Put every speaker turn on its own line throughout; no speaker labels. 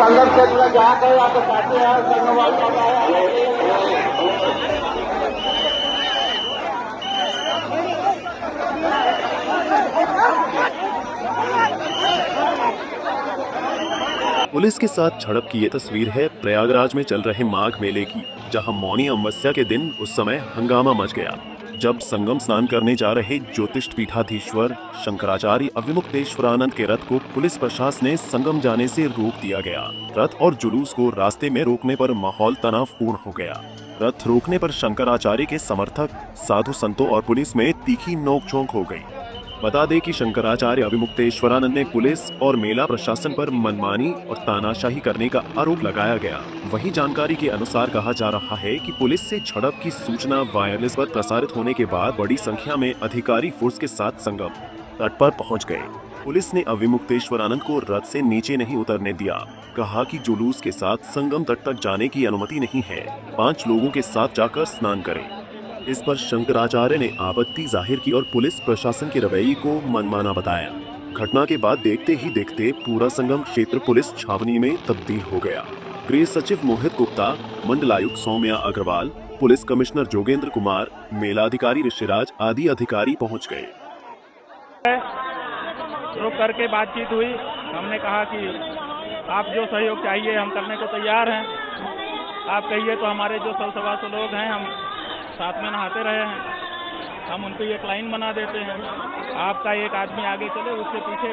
संगम क्षेत्र में जहाँ कहीं आपको चाहते हैं संगमवाल चौका है।
पुलिस के साथ झड़प की ये तस्वीर है प्रयागराज में चल रहे माघ मेले की, जहां मौनी अमावस्या के दिन उस समय हंगामा मच गया जब संगम स्नान करने जा रहे ज्योतिष पीठाधीश्वर शंकराचार्य अविमुक्तेश्वरानंद के रथ को पुलिस प्रशासन ने संगम जाने से रोक दिया गया। रथ और जुलूस को रास्ते में रोकने पर माहौल तनावपूर्ण हो गया। रथ रोकने पर शंकराचार्य के समर्थक, साधु संतों और पुलिस में तीखी नोकझोंक हो गई। बता दें कि शंकराचार्य अविमुक्तेश्वरानंद ने पुलिस और मेला प्रशासन पर मनमानी और तानाशाही करने का आरोप लगाया गया। वहीं जानकारी के अनुसार कहा जा रहा है कि पुलिस से झड़प की सूचना वायरलेस पर प्रसारित होने के बाद बड़ी संख्या में अधिकारी फोर्स के साथ संगम तट पर पहुंच गए। पुलिस ने अविमुक्तेश्वरानंद को रथ से नीचे नहीं उतरने दिया। कहा कि जुलूस के साथ संगम तट तक जाने की अनुमति नहीं है, 5 लोगों के साथ जाकर स्नान करें। इस पर शंकराचार्य ने आपत्ति जाहिर की और पुलिस प्रशासन के रवैये को मनमाना बताया। घटना के बाद देखते ही देखते पूरा संगम क्षेत्र पुलिस छावनी में तब्दील हो गया। गृह सचिव मोहित गुप्ता, मंडलायुक्त सौम्या अग्रवाल, पुलिस कमिश्नर जोगेंद्र कुमार, मेलाधिकारी ऋषिराज आदि अधिकारी पहुंच गए।
रुक करके बातचीत हुई। हमने कहा कि आप जो सहयोग चाहिए हम करने को तैयार हैं। आप कहिए तो हमारे जो 100-125 लोग हैं हम साथ में नहाते रहे हैं, हम उनको एक लाइन बना देते हैं। आपका एक आदमी आगे चले, उसके पीछे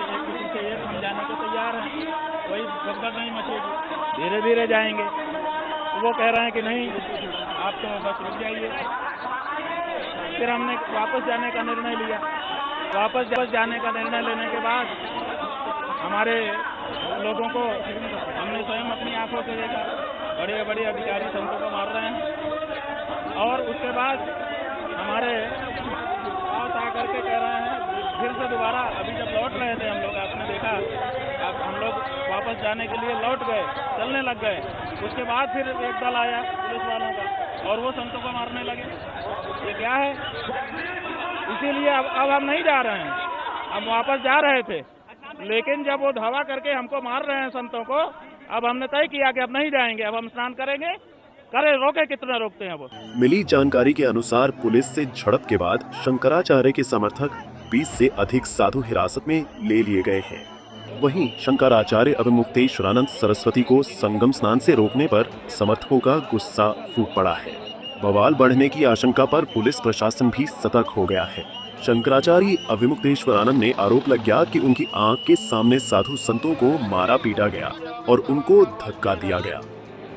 एक हम जाने को तैयार हैं। कोई भगदड़ नहीं मचेगी, धीरे धीरे जाएंगे। तो वो कह रहे हैं कि नहीं आप तो बस रुक जाइए। फिर हमने वापस जाने का निर्णय लिया। वापस जाने का निर्णय लेने के बाद हमारे लोगों को हमने स्वयं अपनी आंखों से देखा, बड़े बड़े अधिकारी संतों को मार रहे हैं। और उसके बाद हमारे पास आकर के कह रहे हैं फिर से दोबारा, अभी जब लौट रहे थे हम लोग, आपने देखा, अब हम लोग वापस जाने के लिए लौट गए, चलने लग गए। उसके बाद फिर एक दल आया पुलिस वालों का और वो संतों को मारने लगे। ये क्या है? इसीलिए अब हम नहीं जा रहे हैं। हम वापस जा रहे थे, लेकिन जब वो धावा करके हमको मार रहे हैं संतों को, अब हमने तय किया कि अब नहीं जाएंगे, अब हम स्नान करेंगे। करे रोके, कितना रोकते हैं वो।
मिली जानकारी के अनुसार पुलिस से झड़प के बाद शंकराचार्य के समर्थक 20 से अधिक साधु हिरासत में ले लिए गए हैं। वहीं शंकराचार्य अविमुक्तेश्वरानंद सरस्वती को संगम स्नान से रोकने पर समर्थकों का गुस्सा फूट पड़ा है। बवाल बढ़ने की आशंका पर पुलिस प्रशासन भी सतर्क हो गया है। शंकराचार्य अविमुक्तेश्वरानंद ने आरोप लगाया कि उनकी आंख के सामने साधु संतों को मारा पीटा गया और उनको धक्का दिया गया।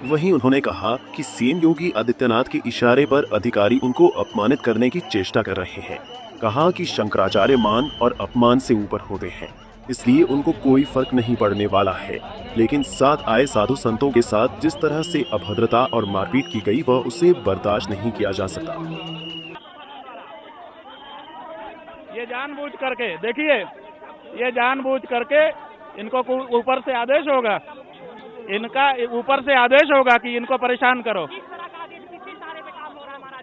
वहीं उन्होंने कहा कि सीएम योगी आदित्यनाथ के इशारे पर अधिकारी उनको अपमानित करने की चेष्टा कर रहे हैं। कहा कि शंकराचार्य मान और अपमान से ऊपर होते हैं, इसलिए उनको कोई फर्क नहीं पड़ने वाला है। लेकिन साथ आए साधु संतों के साथ जिस तरह से अभद्रता और मारपीट की गई, वह उसे बर्दाश्त नहीं किया जा सकता।
ये जानबूझ करके, देखिए, ये जानबूझ करके इनको ऊपर से आदेश होगा, इनका ऊपर से आदेश होगा कि इनको परेशान करो।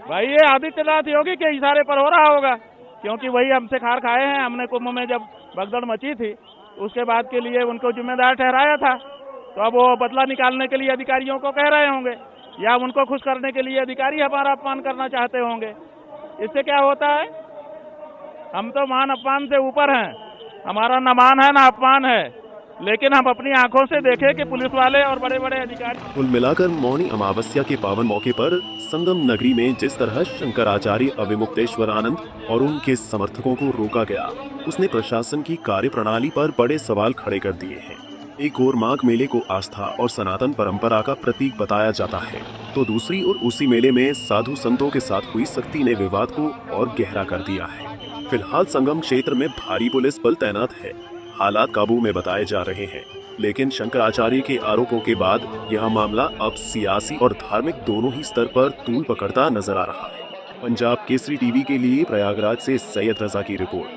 भाई ये आदित्यनाथ योगी के इशारे पर हो रहा होगा, क्योंकि वही हमसे खार खाए हैं। हमने कुंभ में जब भगदड़ मची थी, उसके बाद के लिए उनको जिम्मेदार ठहराया था, तो अब वो बदला निकालने के लिए अधिकारियों को कह रहे होंगे, या उनको खुश करने के लिए अधिकारी हमारा अपमान करना चाहते होंगे। इससे क्या होता है? हम तो मान अपमान से ऊपर हैं, हमारा न मान है न अपमान है, लेकिन हम अपनी आंखों से देखें कि पुलिस वाले और बड़े बड़े अधिकारी।
कुल मिलाकर मौनी अमावस्या के पावन मौके पर संगम नगरी में जिस तरह शंकराचार्य अविमुक्तेश्वरानंद और उनके समर्थकों को रोका गया, उसने प्रशासन की कार्यप्रणाली पर बड़े सवाल खड़े कर दिए हैं। एक ओर माघ मेले को आस्था और सनातन परंपरा का प्रतीक बताया जाता है, तो दूसरी ओर उसी मेले में साधु संतों के साथ हुई सख्ती ने विवाद को और गहरा कर दिया है। फिलहाल संगम क्षेत्र में भारी पुलिस बल तैनात है, हालात काबू में बताए जा रहे हैं। लेकिन शंकराचार्य के आरोपों के बाद यह मामला अब सियासी और धार्मिक दोनों ही स्तर पर तूल पकड़ता नजर आ रहा है। पंजाब केसरी टीवी के लिए प्रयागराज से सैयद रजा की रिपोर्ट।